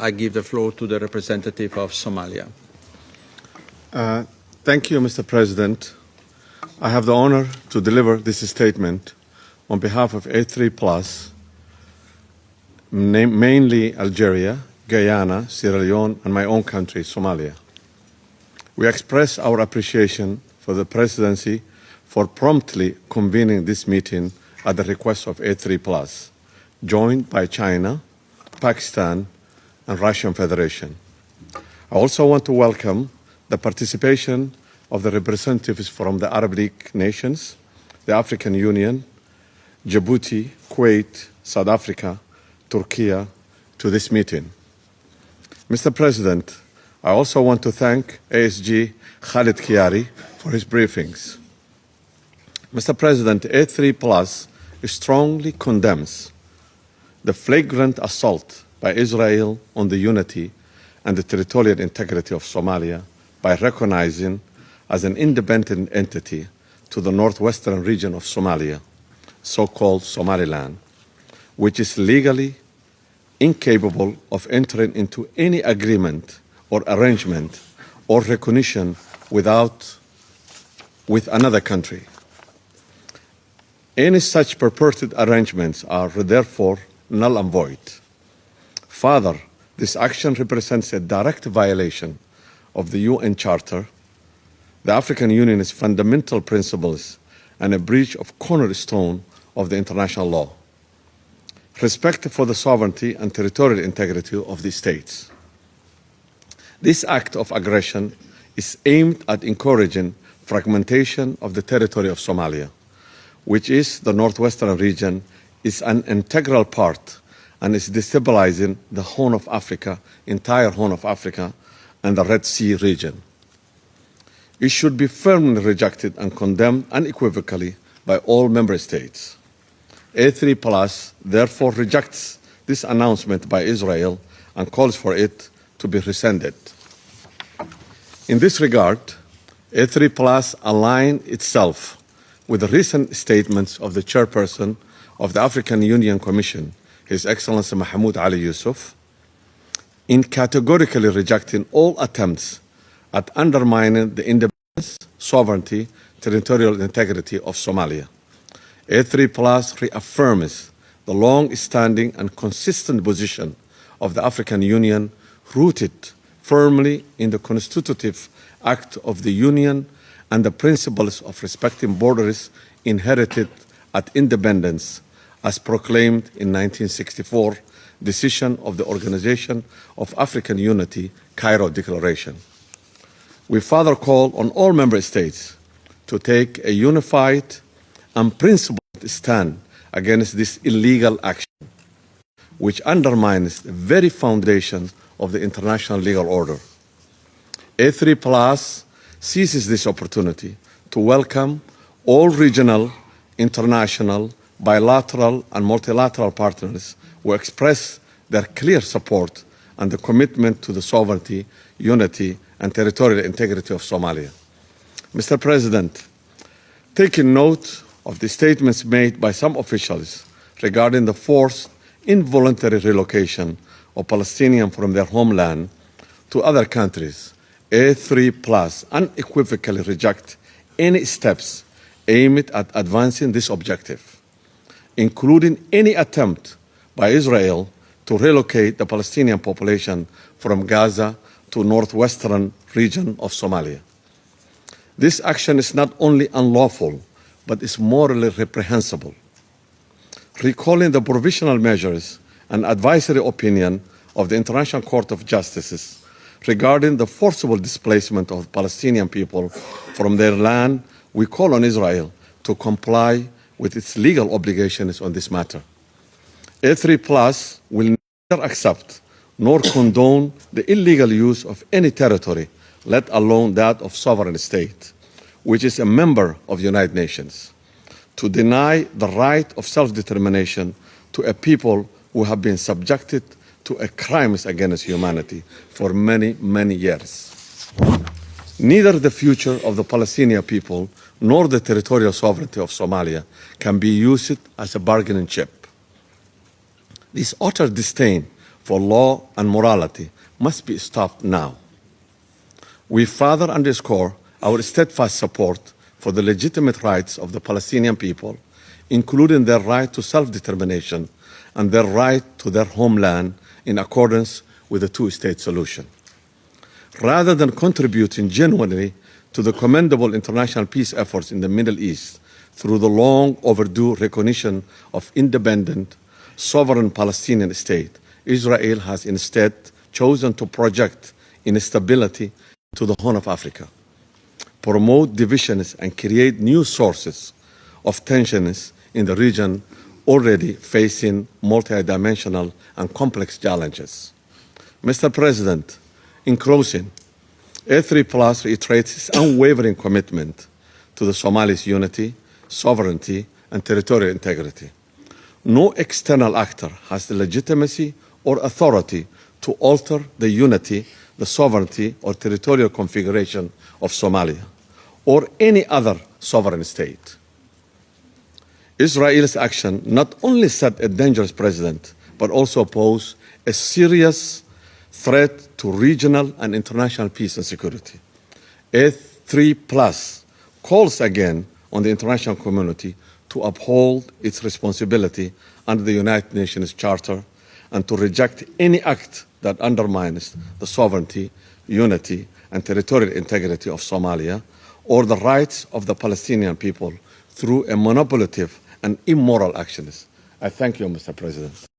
I give the floor to the representative of Somalia. Thank you, Mr. President. I have the honor to deliver this statement on behalf of A3+, mainly Algeria, Guyana, Sierra Leone, and my own country, Somalia. We express our appreciation for the Presidency for promptly convening this meeting at the request of A3+, joined by China, Pakistan, and Russian Federation. I also want to welcome the participation of the representatives from the Arab League nations, the African Union, Djibouti, Kuwait, South Africa, Turkey, to this meeting. Mr. President, I also want to thank ASG Khalid Kiari for his briefings. Mr. President, A3+ strongly condemns the flagrant assault by Israel on the unity and the territorial integrity of Somalia by recognizing as an independent entity to the northwestern region of Somalia, so-called Somaliland, which is legally incapable of entering into any agreement or arrangement or recognition with another country. Any such purported arrangements are therefore null and void. Further, this action represents a direct violation of the UN Charter, the African Union's fundamental principles, and a breach of cornerstone of the international law. Respect for the sovereignty and territorial integrity of the states. This act of aggression is aimed at encouraging fragmentation of the territory of Somalia, which is the northwestern region, is an integral part and is destabilizing the Horn of Africa, entire Horn of Africa, and the Red Sea region. It should be firmly rejected and condemned unequivocally by all member states. A3+ therefore rejects this announcement by Israel and calls for it to be rescinded. In this regard, A3+ aligns itself with the recent statements of the chairperson of the African Union Commission, His Excellency Mahmoud Ali Yusuf, in categorically rejecting all attempts at undermining the independence, sovereignty, territorial integrity of Somalia. A3+ reaffirms the long-standing and consistent position of the African Union, rooted firmly in the constitutive act of the Union and the principles of respecting borders inherited at independence, as proclaimed in 1964 decision of the Organization of African Unity, Cairo Declaration. We further call on all member states to take a unified and principled stand against this illegal action, which undermines the very foundation of the international legal order. A3+ seizes this opportunity to welcome all regional, international, bilateral, and multilateral partners who express their clear support and the commitment to the sovereignty, unity, and territorial integrity of Somalia. Mr. President, taking note of the statements made by some officials regarding the forced involuntary relocation of Palestinians from their homeland to other countries, A3+ unequivocally reject any steps aimed at advancing this objective, including any attempt by Israel to relocate the Palestinian population from Gaza to northwestern region of Somalia. This action is not only unlawful, but is morally reprehensible. Recalling the provisional measures and advisory opinion of the International Court of Justice regarding the forcible displacement of Palestinian people from their land, we call on Israel to comply with its legal obligations on this matter. A3+ will neither accept nor condone the illegal use of any territory, let alone that of sovereign state, which is a member of the United Nations, to deny the right of self-determination to a people who have been subjected to crimes against humanity for many, many years. Neither the future of the Palestinian people nor the territorial sovereignty of Somalia can be used as a bargaining chip. This utter disdain for law and morality must be stopped now. We further underscore our steadfast support for the legitimate rights of the Palestinian people, including their right to self-determination and their right to their homeland in accordance with the two-state solution. Rather than contributing genuinely to the commendable international peace efforts in the Middle East through the long overdue recognition of independent, sovereign Palestinian state, Israel has instead chosen to project instability to the Horn of Africa, promote divisions and create new sources of tensions in the region already facing multidimensional and complex challenges. Mr. President, in closing, A3+ reiterates its unwavering commitment to the Somalis' unity, sovereignty, and territorial integrity. No external actor has the legitimacy or authority to alter the unity, the sovereignty, or territorial configuration of Somalia or any other sovereign state. Israel's action not only set a dangerous precedent, but also posed a serious threat to regional and international peace and security. A3+ calls again on the international community to uphold its responsibility under the United Nations Charter and to reject any act that undermines the sovereignty, unity, and territorial integrity of Somalia or the rights of the Palestinian people through a manipulative and immoral actions. I thank you, Mr. President.